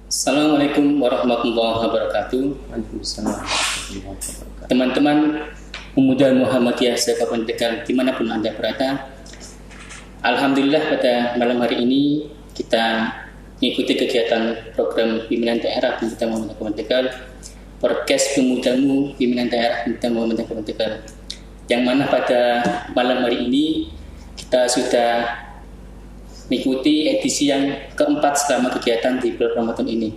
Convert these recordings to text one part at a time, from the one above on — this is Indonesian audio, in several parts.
Assalamualaikum warahmatullahi wabarakatuh. Waalaikumsalam warahmatullahi wabarakatuh. Teman-teman pemuda Muhammadiyah Kabupaten Tegal dimanapun Anda berada, Alhamdulillah pada malam hari ini kita mengikuti kegiatan program pimpinan daerah Pemuda Muhammadiyah Kabupaten Tegal, podcast Pemudamu Pimpinan Daerah Pemuda Muhammadiyah Kabupaten Tegal, yang mana pada malam hari ini kita sudah mengikuti edisi yang keempat selama kegiatan di bulan Ramadan ini.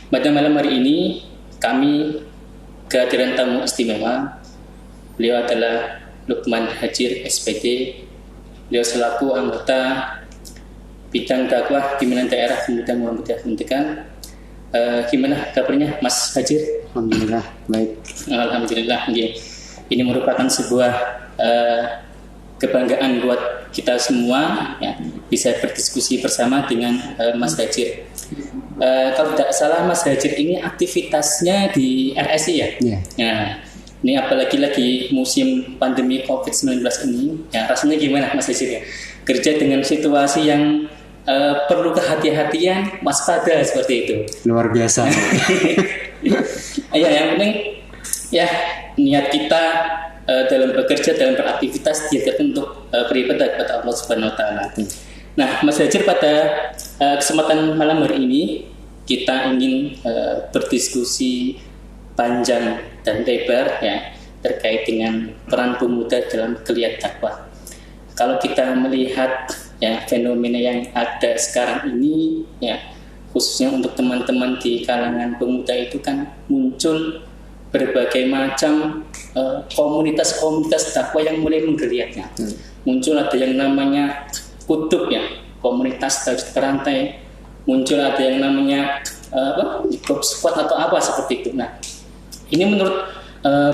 Pada malam hari ini kami kehadiran tamu istimewa. Beliau adalah Lukman Hajir SPD. Beliau selaku anggota bidang dakwah pimpinan daerah Pemuda Muhammadiyah Kabupaten Tegal. Gimana kabarnya Mas Hajir? Alhamdulillah baik. Alhamdulillah. Ini merupakan sebuah kebanggaan buat kita semua ya, bisa berdiskusi bersama dengan Mas Hajir. Kalau tidak salah Mas Hajir ini aktivitasnya di RSI ya? Yeah. Nah, ini apalagi lagi musim pandemi COVID-19 ini, ya rasanya gimana Mas Hajir ya? Kerja dengan situasi yang perlu kehati-hatian, waspada seperti itu. Luar biasa. Ya, yang penting ya niat kita dalam bekerja, dalam beraktivitas diajarkan untuk beribadah kepada Allah Subhanahu Wa Taala. Nah, Mas Hajir, pada kesempatan malam hari ini kita ingin berdiskusi panjang dan lebar ya terkait dengan peran pemuda dalam geliat dakwah. Kalau kita melihat ya fenomena yang ada sekarang ini ya, khususnya untuk teman-teman di kalangan pemuda itu kan muncul berbagai macam komunitas-komunitas dakwah yang mulai menggeliatnya. Muncul ada yang namanya kutub ya, komunitas garis kerantai. Muncul ada yang namanya job squad atau apa seperti itu. Nah, ini menurut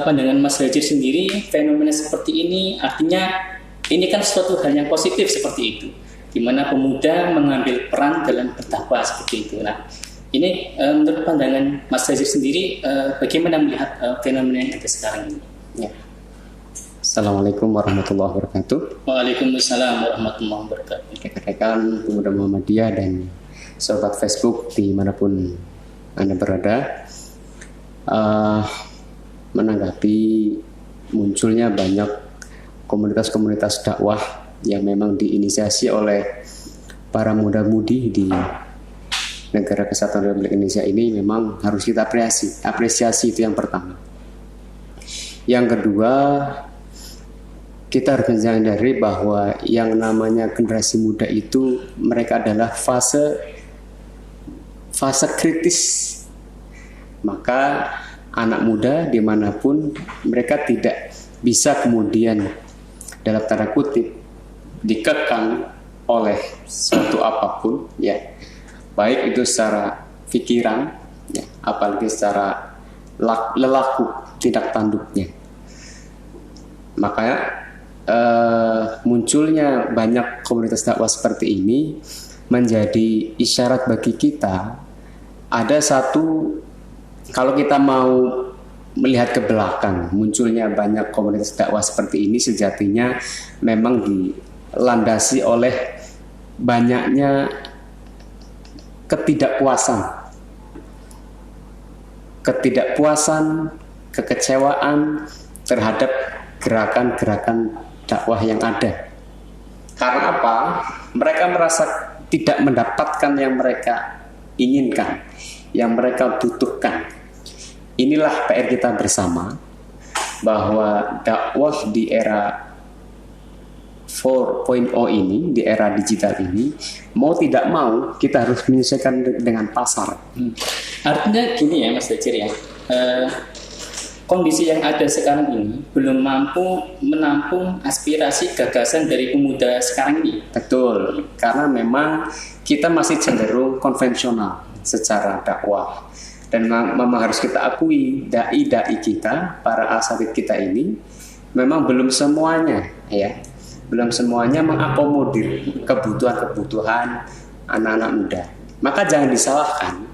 pandangan Mas Hajir sendiri, fenomena seperti ini artinya ini kan suatu hal yang positif seperti itu, di mana pemuda mengambil peran dalam berdakwah seperti itu. Nah, ini menurut pandangan Mas Hajir sendiri, bagaimana melihat fenomena yang ada sekarang ini? Ya. Assalamualaikum warahmatullahi wabarakatuh. Waalaikumsalam warahmatullahi wabarakatuh. Rekan-rekan pemuda Muhammadiyah dan sobat Facebook dimanapun Anda berada, menanggapi munculnya banyak komunitas-komunitas dakwah yang memang diinisiasi oleh para muda-mudi di Negara Kesatuan Republik Indonesia ini, memang harus kita apresiasi itu yang pertama. Yang kedua, kita harus menyadari bahwa yang namanya generasi muda itu mereka adalah fase kritis. Maka anak muda dimanapun mereka tidak bisa kemudian dalam tanda kutip dikekang oleh suatu apapun ya, baik itu secara pikiran ya, apalagi secara lelaku tindak tanduknya. Makanya munculnya banyak komunitas dakwah seperti ini menjadi isyarat bagi kita. Ada satu, kalau kita mau melihat ke belakang, munculnya banyak komunitas dakwah seperti ini sejatinya memang dilandasi oleh banyaknya ketidakpuasan, kekecewaan terhadap gerakan-gerakan dakwah yang ada. Karena apa? Mereka merasa tidak mendapatkan yang mereka inginkan, yang mereka butuhkan. Inilah PR kita bersama, bahwa dakwah di era 4.0 ini, di era digital ini, mau tidak mau kita harus menyesuaikan dengan pasar. Artinya gini ya Mas Hajir ya, kondisi yang ada sekarang ini belum mampu menampung aspirasi gagasan dari pemuda sekarang ini. Betul, karena memang kita masih cenderung konvensional secara dakwah. Dan memang harus kita akui, dai-dai kita, para asatidz kita ini memang belum semuanya mengakomodir kebutuhan-kebutuhan anak-anak muda. Maka jangan disalahkan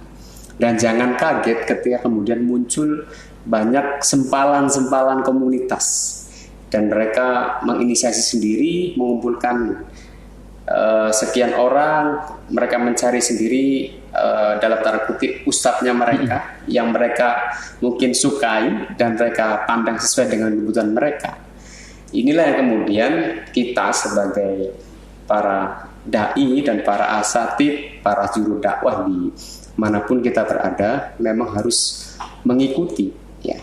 dan jangan kaget ketika kemudian muncul banyak sempalan-sempalan komunitas dan mereka menginisiasi sendiri, mengumpulkan sekian orang, mereka mencari sendiri dalam tanda kutip ustadznya mereka yang mereka mungkin sukai dan mereka pandang sesuai dengan kebutuhan mereka. Inilah yang kemudian kita sebagai para dai dan para asatid, para juru dakwah di manapun kita berada memang harus mengikuti, ya.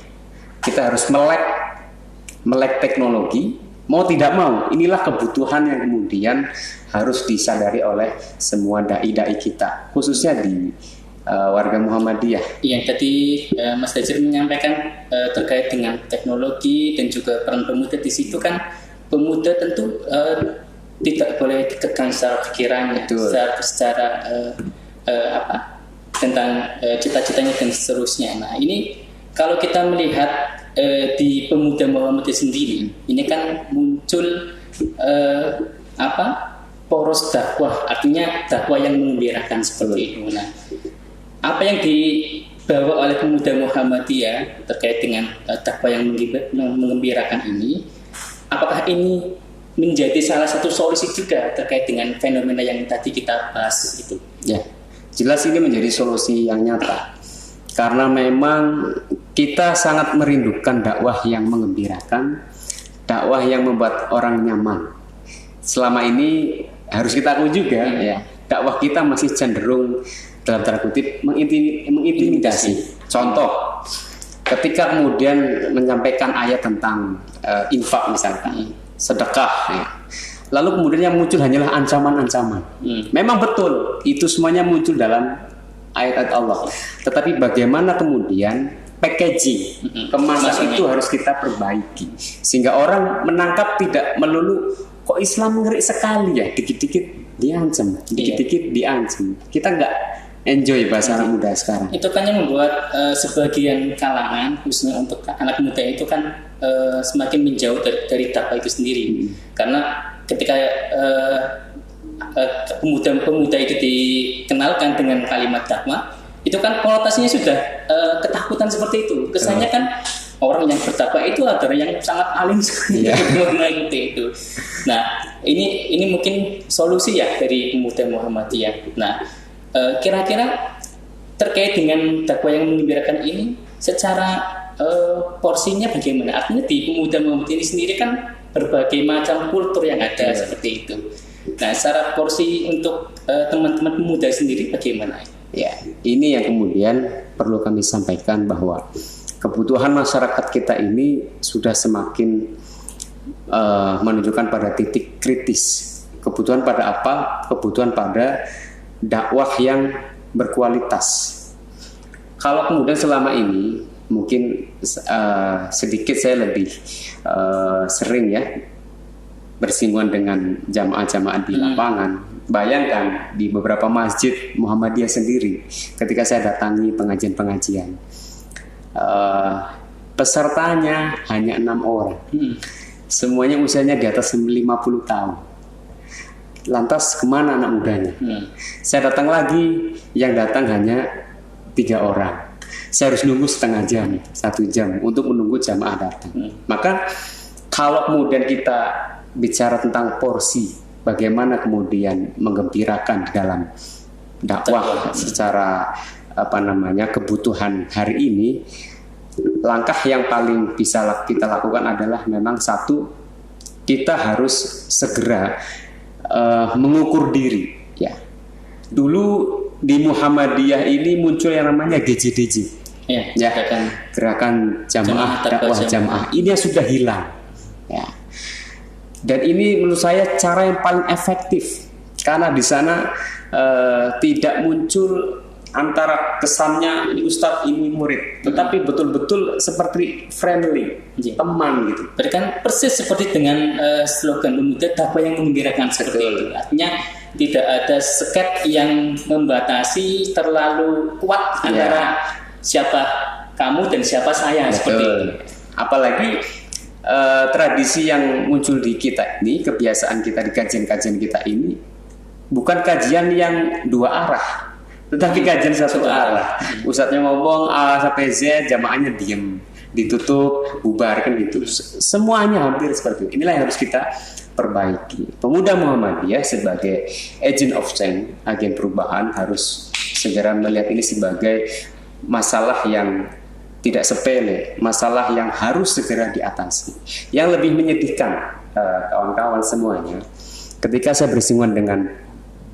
Kita harus melek teknologi, mau tidak mau. Inilah kebutuhan yang kemudian harus disadari oleh semua dai-dai kita, khususnya di warga Muhammadiyah. Yang tadi Mas Dajjal menyampaikan terkait dengan teknologi dan juga peran pemuda di situ kan, pemuda tentu tidak boleh dikekang secara pikirannya, secara tentang cita-citanya dan seterusnya. Nah ini kalau kita melihat di pemuda Muhammadiyah sendiri, ini kan muncul poros dakwah, artinya dakwah yang mengembirakan seperti itu. Nah, apa yang dibawa oleh pemuda Muhammadiyah terkait dengan dakwah yang mengembirakan ini, apakah ini menjadi salah satu solusi juga terkait dengan fenomena yang tadi kita bahas itu? Ya, jelas ini menjadi solusi yang nyata. Karena memang kita sangat merindukan dakwah yang mengembirakan, dakwah yang membuat orang nyaman. Selama ini harus kita akui juga, ya, dakwah kita masih cenderung dalam tanda kutip mengintimidasi. Contoh, ketika kemudian menyampaikan ayat tentang infak misalkan, sedekah, ya, lalu kemudian yang muncul hanyalah ancaman-ancaman. Memang betul, itu semuanya muncul dalam ayat-ayat Allah. Tetapi bagaimana kemudian packaging, kemasan itu harus kita perbaiki. Sehingga orang menangkap tidak melulu, kok Islam ngeri sekali ya, dikit-dikit diancam, dikit-dikit diancam. Kita nggak enjoy bahasa anak muda sekarang. Itu kan yang membuat sebagian kalangan, khususnya untuk anak muda itu kan semakin menjauh dari dakwah itu sendiri. Karena ketika pemuda itu dikenalkan dengan kalimat dakwah, itu kan konotasinya sudah ketakutan seperti itu. Kesannya kan orang yang berdakwah itu adalah yang sangat alim sekali, mengikuti itu. Nah, ini mungkin solusi ya dari pemuda Muhammadiyah. Nah, kira-kira terkait dengan dakwah yang mengembirakan ini, secara porsinya bagaimana? Artinya di pemuda Muhammadiyah ini sendiri kan berbagai macam kultur yang ada seperti itu. Nah, secara porsi untuk teman-teman pemuda sendiri bagaimana? Ya, ini yang kemudian perlu kami sampaikan bahwa kebutuhan masyarakat kita ini sudah semakin menunjukkan pada titik kritis. Kebutuhan pada apa? Kebutuhan pada dakwah yang berkualitas. Kalau kemudian selama ini mungkin sedikit saya lebih sering ya bersinggungan dengan jamaah-jamaah di lapangan. Bayangkan di beberapa masjid Muhammadiyah sendiri, ketika saya datangi pengajian-pengajian, pesertanya hanya 6 orang. Semuanya usianya di atas 50 tahun. Lantas kemana anak mudanya? Saya datang lagi, yang datang hanya 3 orang. Saya harus nunggu setengah jam, 1 jam untuk menunggu jamaah datang. Maka kalau kemudian kita bicara tentang porsi, bagaimana kemudian menggembirakan dalam dakwah secara kebutuhan hari ini, langkah yang paling bisa kita lakukan adalah memang satu, kita harus segera mengukur diri. Ya, dulu di Muhammadiyah ini muncul yang namanya GJDJ, gerakan jamaah dakwah jamaah. Ini yang sudah hilang. Ya. Dan ini menurut saya cara yang paling efektif, karena di sana tidak muncul antara kesannya ini ustadz ini murid, tetapi betul-betul seperti friendly, teman gitu. Berarti kan persis seperti dengan slogan pemuda dakwah yang mengembirakan seperti itu. Artinya tidak ada seket yang membatasi terlalu kuat antara siapa kamu dan siapa saya. Seperti itu. Apalagi tradisi yang muncul di kita ini, kebiasaan kita di kajian-kajian kita ini bukan kajian yang 2 arah, tetapi kajian 1 arah. Ustadznya ngomong A sampai Z, jamaahnya diem, ditutup, bubar kan gitu. Semuanya hampir seperti itu. Inilah yang harus kita perbaiki. Pemuda Muhammadiyah sebagai agent of change, agen perubahan, harus segera melihat ini sebagai masalah yang tidak sepele, masalah yang harus segera diatasi. Yang lebih menyedihkan kawan-kawan semuanya, ketika saya bersinggungan dengan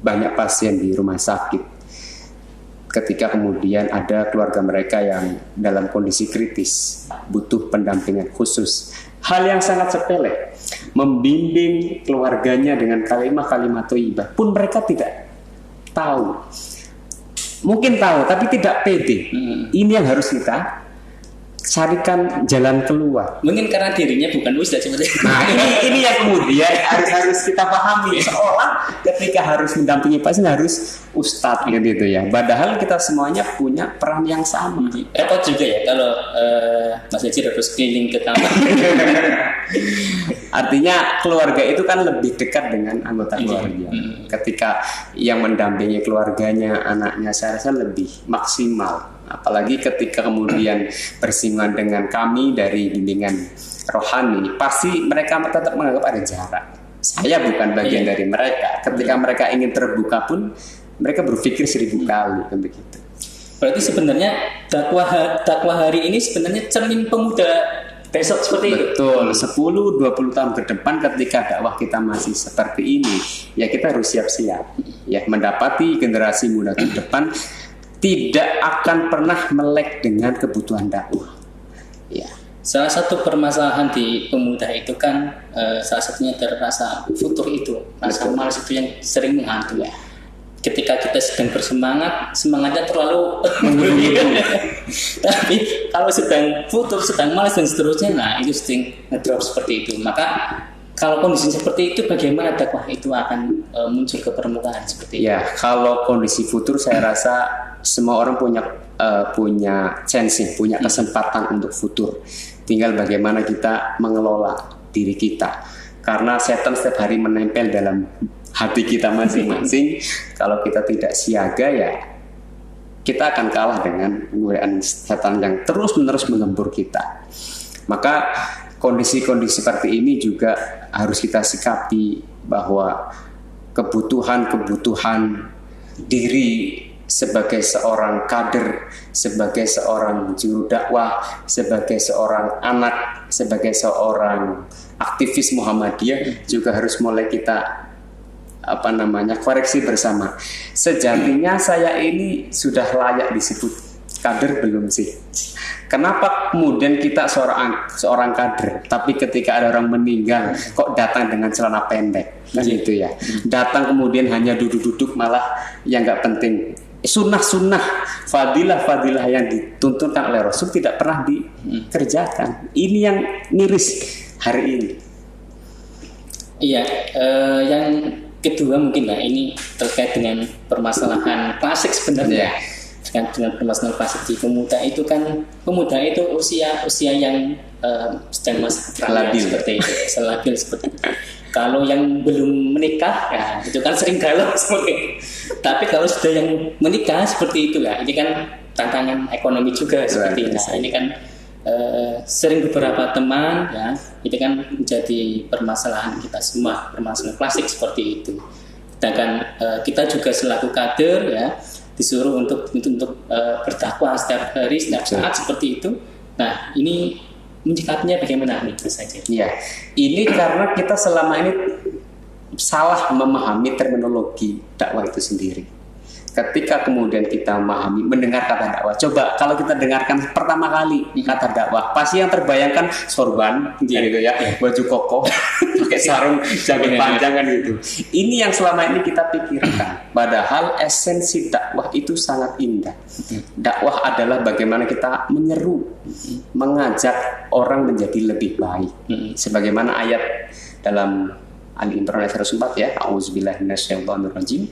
banyak pasien di rumah sakit, ketika kemudian ada keluarga mereka yang dalam kondisi kritis, butuh pendampingan khusus, hal yang sangat sepele, membimbing keluarganya dengan kalimat-kalimat thayyibah pun mereka tidak tahu. Mungkin tahu, tapi tidak pede. Ini yang harus kita carikan jalan keluar. Mungkin karena dirinya bukan ustadz seperti itu. Nah, ini yang kemudian harus kita pahami. Seolah ketika harus mendampingi pasien harus ustadz gitu ya. Padahal kita semuanya punya peran yang sama. Repot juga ya kalau Mas Haji harus keliling ke kamar. Artinya keluarga itu kan lebih dekat dengan anggota keluarga. Ketika yang mendampingi keluarganya, anaknya, saya rasa lebih maksimal. Apalagi ketika kemudian bersinggungan dengan kami dari bimbingan rohani, pasti mereka tetap menganggap ada jarak. Saya bukan bagian dari mereka. Ketika mereka ingin terbuka pun, mereka berpikir 1000 kali begitu. Berarti sebenarnya dakwah hari ini sebenarnya cermin pemuda besok seperti itu. Betul, 10-20 tahun ke depan ketika dakwah kita masih seperti ini, ya kita harus siap-siap. Ya, mendapati generasi muda ke depan tidak akan pernah melek dengan kebutuhan dakwah. Ya. Salah satu permasalahan di pemuda itu kan salah satunya terasa futur itu, rasa malas itu yang sering menghantui. Ketika kita sedang bersemangat, semangatnya terlalu tapi kalau sedang futur, sedang malas dan seterusnya, nah itu sering ngedrop seperti itu. Maka kalau kondisi seperti itu, bagaimana dakwah itu akan muncul ke permukaan seperti itu? Ya, kalau kondisi futur, saya rasa semua orang punya chance, punya kesempatan untuk futur. Tinggal bagaimana kita mengelola diri kita. Karena setan setiap hari menempel dalam hati kita masing-masing. Kalau kita tidak siaga, ya kita akan kalah dengan godaan setan yang terus-menerus menggempur kita. Maka kondisi-kondisi seperti ini juga harus kita sikapi bahwa kebutuhan diri sebagai seorang kader, sebagai seorang juru dakwah, sebagai seorang anak, sebagai seorang aktivis Muhammadiyah juga harus mulai kita koreksi bersama. Sejatinya saya ini sudah layak disebut kader belum sih? Kenapa kemudian kita seorang kader, tapi ketika ada orang meninggal kok datang dengan celana pendek, kan gitu ya? Datang kemudian hanya duduk-duduk, malah yang nggak penting. Sunnah-sunnah, fadilah-fadilah yang dituntunkan oleh Rasul tidak pernah dikerjakan. Ini yang miris hari ini. Iya, yang kedua mungkin lah ini terkait dengan permasalahan klasik sebenarnya. Dengan permasalahan klasik di pemuda itu kan, pemuda itu usia yang sedang masih labil seperti itu, labil seperti itu. Kalau yang belum menikah, ya itu kan sering galau seperti itu. Tapi kalau sudah yang menikah seperti itu, ya ini kan tantangan ekonomi juga seperti itu. Nah, ini kan sering beberapa teman, ya itu kan menjadi permasalahan kita semua, permasalahan klasik seperti itu. Sedangkan kita juga selaku kader, ya disuruh untuk berdakwah setiap hari, setiap saat seperti itu. Nah, ini menyikapinya bagaimana nih Mas Haji? Ya, ini karena kita selama ini salah memahami terminologi dakwah itu sendiri. Ketika kemudian kita memahami, mendengar kata dakwah, coba kalau kita dengarkan pertama kali kata dakwah, pasti yang terbayangkan sorban, gitu ya, baju koko, pakai sarung jaket panjang kan gitu. Ini yang selama ini kita pikirkan. Padahal esensi dakwah itu sangat indah. Dakwah adalah bagaimana kita menyeru, mengajak orang menjadi lebih baik. Sebagaimana ayat dalam Ali Imran ayat 104 ya, A'udzubillahi minasyaitonirrajim.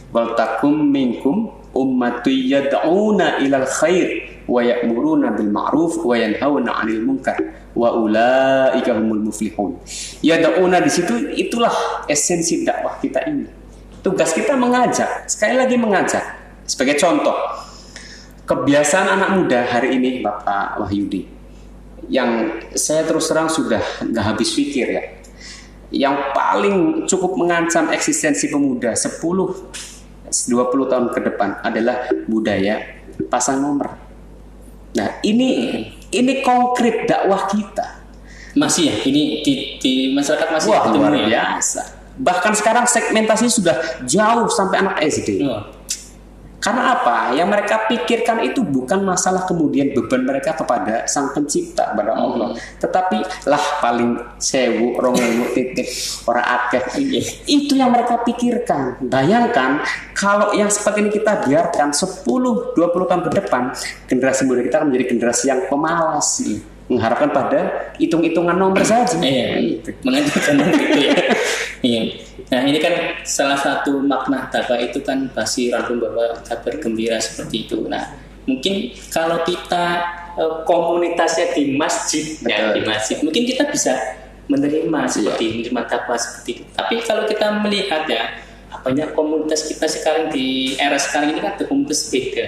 Wal takum minkum ummatu yad'una ilal khair wa ya'muruna bil ma'ruf wa yanhauna 'anil munkar wa ulaika humul muflihun. Yad'una di situ itulah esensi dakwah kita ini. Tugas kita mengajak, sekali lagi mengajak. Sebagai contoh, kebiasaan anak muda hari ini Bapak Wahyudi yang saya terus terang sudah nggak habis pikir ya. Yang paling cukup mengancam eksistensi pemuda 10 20 tahun ke depan adalah budaya pasang nomor. Nah, ini konkret dakwah kita. Masih ya, ini di masyarakat masih Wah, ketemu luar ya. biasa. Bahkan sekarang segmentasi sudah jauh sampai anak SD. Oh. Karena apa? Yang mereka pikirkan itu bukan masalah kemudian beban mereka kepada Sang Pencipta, kepada Allah, tetapi lah paling 1000 2000 titik ora akeh. Itu yang mereka pikirkan. Bayangkan kalau yang seperti ini kita biarkan 10 20 tahun ke depan, generasi muda kita akan menjadi generasi yang pemalas. Mengharapkan pada hitung-hitungan nomor saja. Iya, mengajarkan itu ya. Iya. Nah, ini kan salah satu makna dakwah itu kan basiran, membawa kabar gembira seperti itu. Nah, mungkin kalau kita komunitasnya di masjid, ya, di masjid, mungkin kita bisa menerima seperti menerima dakwah seperti itu. Tapi kalau kita melihat ya, banyak komunitas kita sekarang di era sekarang ini kan ada komunitas sepeda,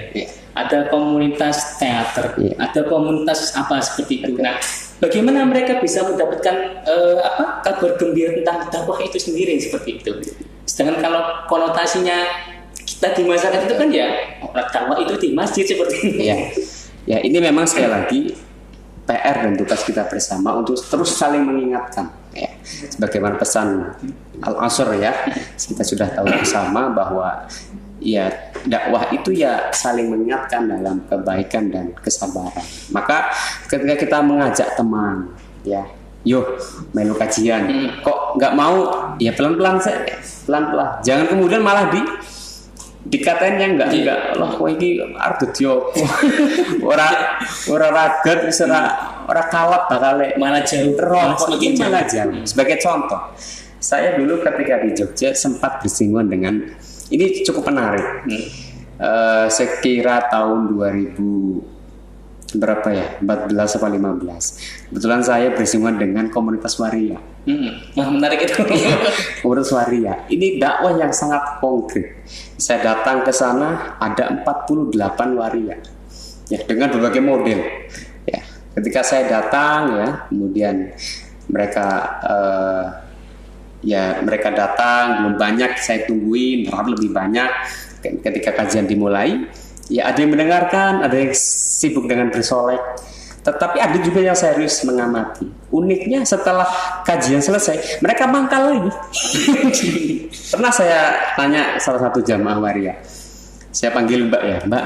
ada komunitas teater, ada komunitas apa seperti itu. Nah, bagaimana mereka bisa mendapatkan kabar gembira tentang dakwah itu sendiri seperti itu? Sedangkan kalau konotasinya kita di masyarakat itu kan ya dakwah itu di masjid seperti ini. Ya, ini memang sekali lagi PR dan tugas kita bersama untuk terus saling mengingatkan. Ya, sebagaimana pesan Al-Asr ya, kita sudah tahu bersama bahwa ya dakwah itu ya saling mengingatkan dalam kebaikan dan kesabaran. Maka ketika kita mengajak teman, ya, yuk melu kajian, kok nggak mau, ya pelan-pelan saja, pelan-pelan. Jangan kemudian malah dikatain yang enggak loh kowe iki arep dadi opo. ora ragat wis ora kalap bakal malah jauh malah jauh. Sebagai contoh, saya dulu ketika di Jogja sempat bersinggungan dengan ini cukup menarik. Sekira tahun 2000 berapa ya? 14 atau 15. Kebetulan saya bersinggungan dengan komunitas waria. Wah, menarik itu. Komunitas waria. Ini dakwah yang sangat konkret. Saya datang ke sana ada 48 waria. Ya, dengan berbagai model. Ya, ketika saya datang ya, kemudian mereka mereka datang belum banyak, saya tungguin harap lebih banyak. Ketika kajian dimulai, ya ada yang mendengarkan, ada yang sibuk dengan bersolek, tetapi ada juga yang serius mengamati. Uniknya setelah kajian selesai, mereka mangkal lagi. Pernah saya tanya salah satu jamaah waria, saya panggil Mbak ya, Mbak,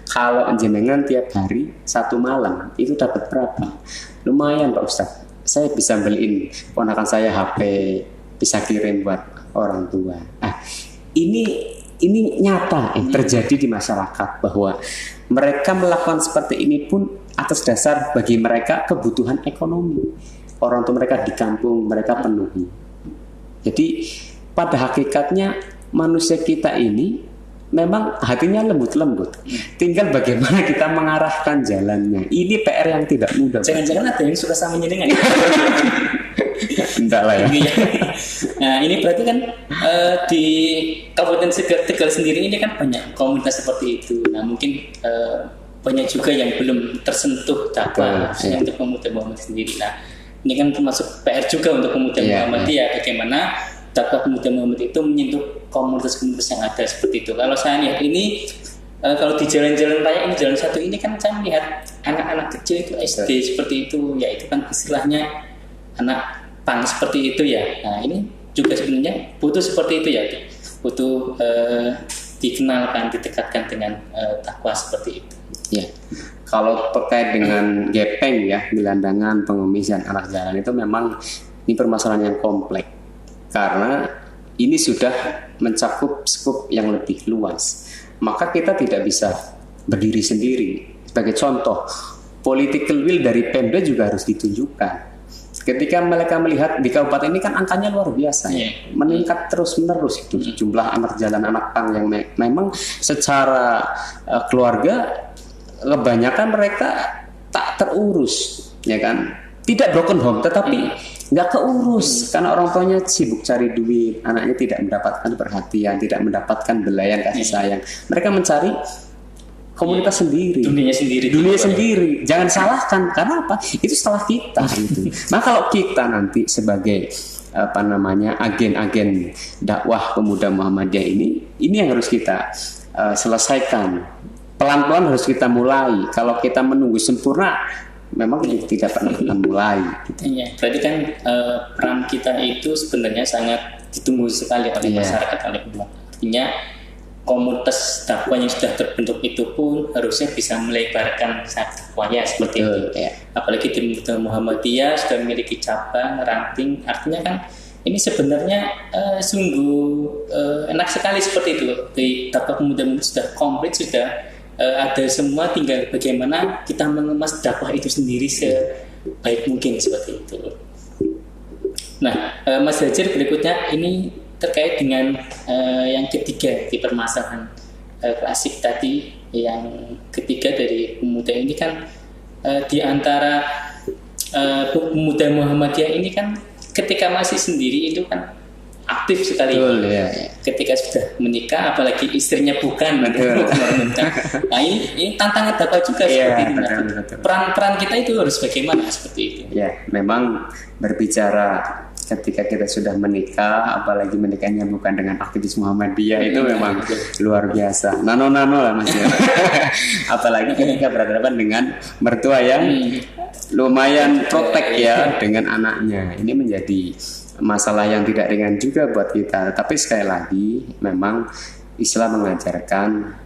kalau jenengan tiap hari 1 malam itu dapat berapa? Lumayan Pak Ustadz, saya bisa beliin ponakan saya HP, bisa kirim buat orang tua. Ini nyata yang terjadi di masyarakat, bahwa mereka melakukan seperti ini pun atas dasar bagi mereka kebutuhan ekonomi. Orang tua mereka di kampung mereka penuhi. Jadi pada hakikatnya manusia kita ini memang hatinya lembut-lembut. Tinggal bagaimana kita mengarahkan jalannya. Ini PR yang tidak mudah. Jangan-jangan ada yang suka sama jenengan. Enggak lah ya. Nah, ini berarti kan di Kabupaten Tegal sendiri ini kan banyak komunitas seperti itu. Nah, mungkin banyak juga yang belum tersentuh dakwah untuk pemuda Muhammad sendiri. Nah, ini kan termasuk PR juga untuk pemuda Muhammad ya, bagaimana dakwah pemuda Muhammad itu menyentuh komunitas-komunitas yang ada seperti itu. Kalau saya lihat ini, kalau di jalan-jalan raya ini, jalan satu ini kan saya melihat anak-anak kecil itu SD seperti itu, ya itu kan istilahnya anak pang seperti itu ya. Nah, ini juga sebenarnya butuh seperti itu ya, butuh dikenalkan, didekatkan dengan dakwah seperti itu. Ya, kalau terkait dengan gepeng ya, gelandangan, pengemis, anak jalan itu memang ini permasalahan yang kompleks karena ini sudah mencakup skup yang lebih luas. Maka kita tidak bisa berdiri sendiri. Sebagai contoh, political will dari Pemda juga harus ditunjukkan. Ketika mereka melihat di kabupaten ini kan angkanya luar biasa, meningkat terus-menerus itu jumlah anak jalan, anak pang yang memang secara keluarga kebanyakan mereka tak terurus, ya kan? Tidak broken home, tetapi nggak keurus karena orang tuanya sibuk cari duit, anaknya tidak mendapatkan perhatian, tidak mendapatkan belayan kasih sayang. Mereka mencari komunitas sendiri, dunia sendiri. Jangan salahkan, karena apa? Itu salah kita. Gitu. Nah, kalau kita nanti sebagai agen-agen dakwah pemuda Muhammadiyah ini yang harus kita selesaikan. Pelan-pelan harus kita mulai. Kalau kita menunggu sempurna, memang tidak pernah kita mulai. Iya, berarti kan peran kita itu sebenarnya sangat ditunggu sekali oleh masyarakat, oleh umat. Artinya komunitas dakwah yang sudah terbentuk itu pun harusnya bisa melebarkan dakwahnya seperti itu. Ya. Apalagi di Muhammadiyah sudah memiliki cabang, ranting, artinya kan ini sebenarnya sungguh enak sekali seperti itu. Di dakwah pemuda sudah komplit, sudah ada semua, tinggal bagaimana kita mengemas dakwah itu sendiri sebaik mungkin seperti itu. Nah, Mas Hajir, berikutnya ini terkait dengan yang ketiga di permasalahan klasik tadi. Yang ketiga dari pemuda ini kan di antara pemuda Muhammadiyah ini kan ketika masih sendiri itu kan aktif sekali. Betul, ya. Ketika sudah menikah, apalagi istrinya bukan. Nah ini tantangan dakwah juga seperti itu. Peran kita itu harus bagaimana seperti itu? Ya, memang berbicara ketika kita sudah menikah, apalagi menikahnya bukan dengan aktivis Muhammadiyah, itu memang luar biasa. Nano lah Mas. Apalagi ketika berhadapan dengan mertua yang lumayan protek ya dengan anaknya. Ini menjadi masalah yang tidak ringan juga buat kita. Tapi sekali lagi, memang Islam mengajarkan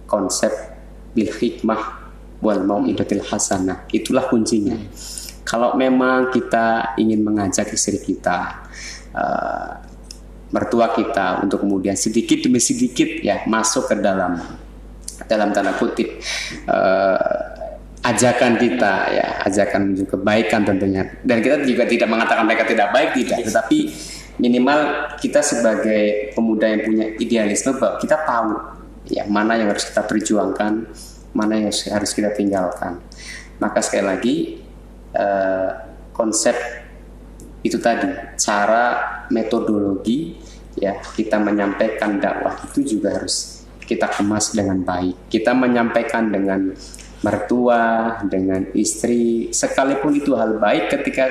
konsep bil hikmah wal mau'idatil hasanah. Itulah kuncinya. Kalau memang kita ingin mengajak istri kita, mertua kita, untuk kemudian sedikit demi sedikit ya masuk ke dalam tanda kutip ajakan kita, ya ajakan menuju kebaikan tentunya. Dan kita juga tidak mengatakan mereka tidak baik, tidak, tetapi minimal kita sebagai pemuda yang punya idealisme bahwa kita tahu ya mana yang harus kita perjuangkan, mana yang harus kita tinggalkan. Maka sekali lagi konsep itu tadi, cara metodologi ya kita menyampaikan dakwah itu juga harus kita kemas dengan baik. Kita menyampaikan dengan mertua, dengan istri, sekalipun itu hal baik, ketika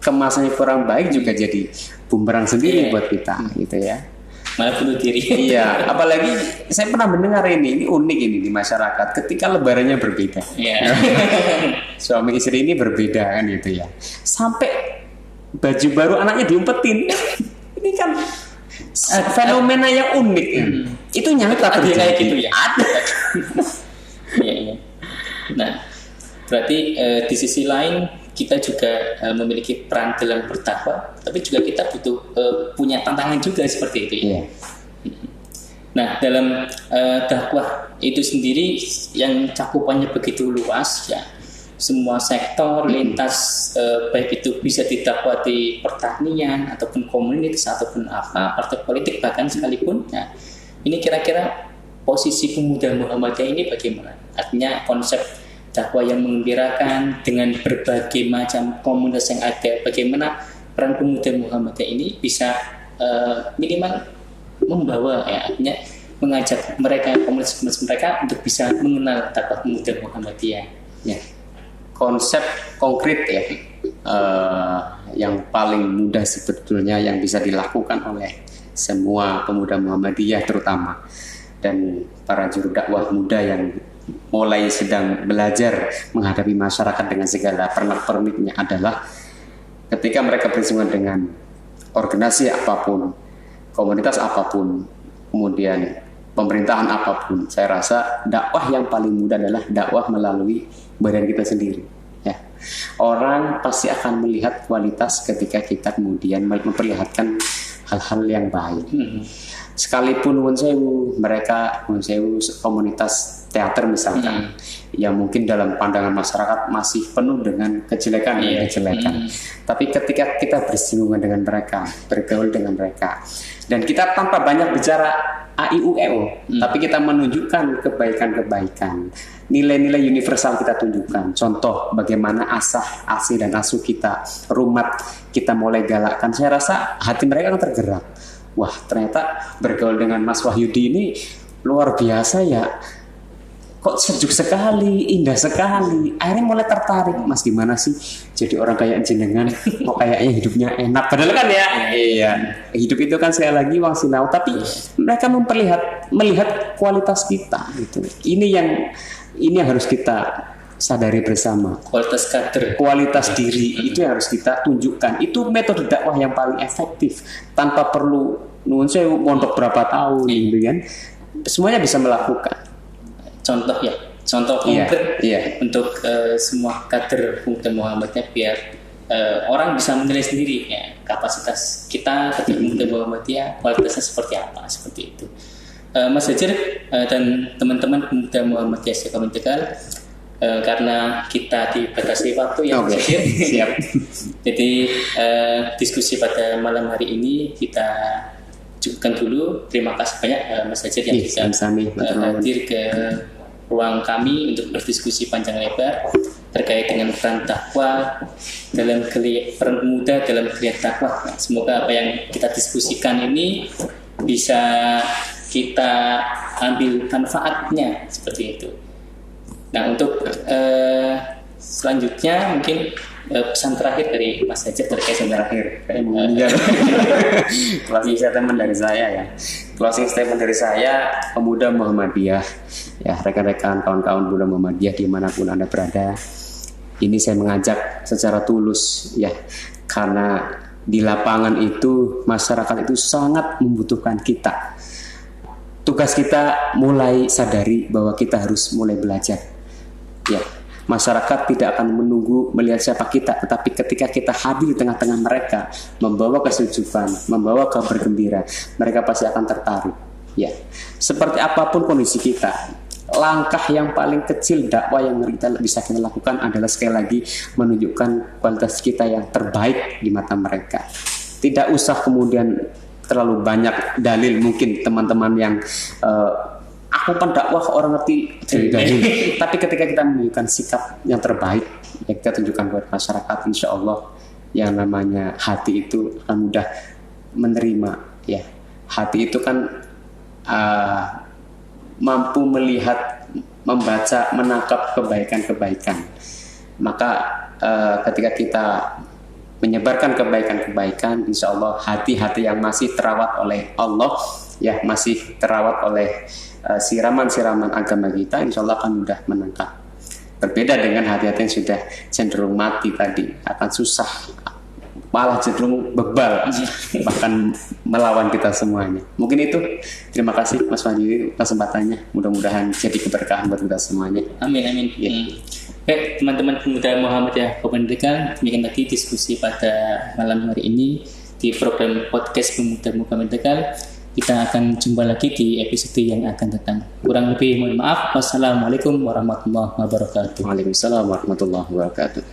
kemasannya kurang baik juga jadi bumerang sendiri buat kita, gitu ya. Malah bunuh diri. Iya, apalagi saya pernah mendengar ini unik ini di masyarakat, ketika lebarannya berbeda. Suami istri ini berbeda kan gitu ya. Sampai baju baru anaknya diumpetin. Ini kan fenomena yang unik. Itu nyata terjadi kayak gitu ya. Ada. Iya. Nah, berarti di sisi lain kita juga memiliki peran dalam berdakwah, tapi juga kita butuh punya tantangan juga seperti itu ya. Nah, dalam dakwah itu sendiri yang cakupannya begitu luas ya, semua sektor lintas, baik itu bisa didakwati pertanian ataupun komunitas ataupun apa, partai politik bahkan sekalipun. Nah, ini kira-kira posisi pemuda Muhammadiyah ini bagaimana? Artinya konsep dakwah yang menggembirakan dengan berbagai macam komunitas yang ada, bagaimana peran pemuda Muhammadiyah ini bisa minimal membawa ya, artinya mengajak mereka, komunitas mereka untuk bisa mengenal dakwah pemuda Muhammadiyah. Ya. Konsep konkret ya, yang paling mudah sebetulnya yang bisa dilakukan oleh semua pemuda Muhammadiyah terutama, dan para juru dakwah muda yang mulai sedang belajar menghadapi masyarakat dengan segala pernak-perniknya adalah ketika mereka bersinggungan dengan organisasi apapun, komunitas apapun, kemudian pemerintahan apapun, saya rasa dakwah yang paling mudah adalah dakwah melalui badan kita sendiri. Ya. Orang pasti akan melihat kualitas ketika kita kemudian memperlihatkan hal-hal yang baik. Sekalipun mereka komunitas teater misalkan, yang mungkin dalam pandangan masyarakat masih penuh dengan kejelekan. Tapi ketika kita bersinggungan dengan mereka, bergaul dengan mereka, dan kita tanpa banyak bicara AIUEO, tapi kita menunjukkan kebaikan-kebaikan, nilai-nilai universal kita tunjukkan. Contoh bagaimana asih dan asuh kita, rumat kita mulai galakkan. Saya rasa hati mereka akan tergerak. Wah, ternyata bergaul dengan Mas Wahyudi ini luar biasa ya. kok sejuk sekali, indah sekali. Akhirnya mulai tertarik, Mas gimana sih jadi orang kayak jenengan, kok kayaknya hidupnya enak. Padahal kan ya, iya, hidup itu kan sekali lagi wang sinau. Tapi mereka melihat kualitas kita gitu. Ini yang harus kita sadari bersama. Kualitas kader, Kualitas diri itu yang harus kita tunjukkan. Itu metode dakwah yang paling efektif tanpa perlu nuwun sewu mondok berapa tahun gitu kan. Semuanya bisa melakukan. contoh Iya, konkret iya. untuk semua kader Pemuda Muhammadiyah biar orang bisa menilai sendiri ya kapasitas kita kader Pemuda Muhammadiyah kualitasnya seperti apa, seperti itu. Mas Hajar dan teman-teman Pemuda Muhammadiyah Sekolah Tegal, karena kita dibatasi waktu ya Mas Hajar. Siap. Jadi diskusi pada malam hari ini kita cukupkan dulu. Terima kasih banyak Mas Hajar yang bisa hadir ke ruang kami untuk berdiskusi panjang lebar terkait dengan peran dakwah dalam peran pemuda dalam geliat dakwah. Semoga apa yang kita diskusikan ini bisa kita ambil manfaatnya seperti itu. Nah, untuk selanjutnya mungkin pesan terakhir dari Mas Hajar terkait terakhir. Closing statement dari saya ya. Closing statement dari saya, pemuda Muhammadiyah, ya rekan-rekan kawan-kawan pemuda Muhammadiyah dimanapun Anda berada, ini saya mengajak secara tulus ya, karena di lapangan itu masyarakat itu sangat membutuhkan kita. Tugas kita mulai sadari bahwa kita harus mulai belajar. Ya, masyarakat tidak akan menunggu melihat siapa kita, tetapi ketika kita hadir di tengah-tengah mereka, membawa kesejukan, membawa kabar gembira, mereka pasti akan tertarik. Ya, seperti apapun kondisi kita, langkah yang paling kecil dakwah yang kita bisa kita lakukan adalah sekali lagi menunjukkan kualitas kita yang terbaik di mata mereka. Tidak usah kemudian terlalu banyak dalil, mungkin teman-teman yang aku pendakwah orang ngerti dari dalil. Tapi ketika kita menunjukkan sikap yang terbaik, yang kita tunjukkan kepada masyarakat, insya Allah yang namanya hati itu akan mudah menerima. Ya, hati itu kan mampu melihat, membaca, menangkap kebaikan-kebaikan. Maka ketika kita menyebarkan kebaikan-kebaikan, insya Allah hati-hati yang masih terawat oleh Allah, ya masih terawat oleh siraman-siraman agama kita, insya Allah akan mudah menangkap. Berbeda dengan hati-hati yang sudah cenderung mati tadi, akan susah, malah cenderung bebal, bahkan melawan kita semuanya. Mungkin itu. Terima kasih Mas Fadli kesempatannya. Mudah-mudahan jadi keberkahan buat kita semuanya. Amin, amin. Ya. Baik, teman-teman pemuda Muhammadiyah Kabupaten Tegal, demikian tadi diskusi pada malam hari ini di program podcast Pemuda Muhammadiyah Tegal. Kita akan jumpa lagi di episode yang akan datang. Kurang lebih mohon maaf. Wassalamualaikum warahmatullahi wabarakatuh. Waalaikumsalam warahmatullahi wabarakatuh.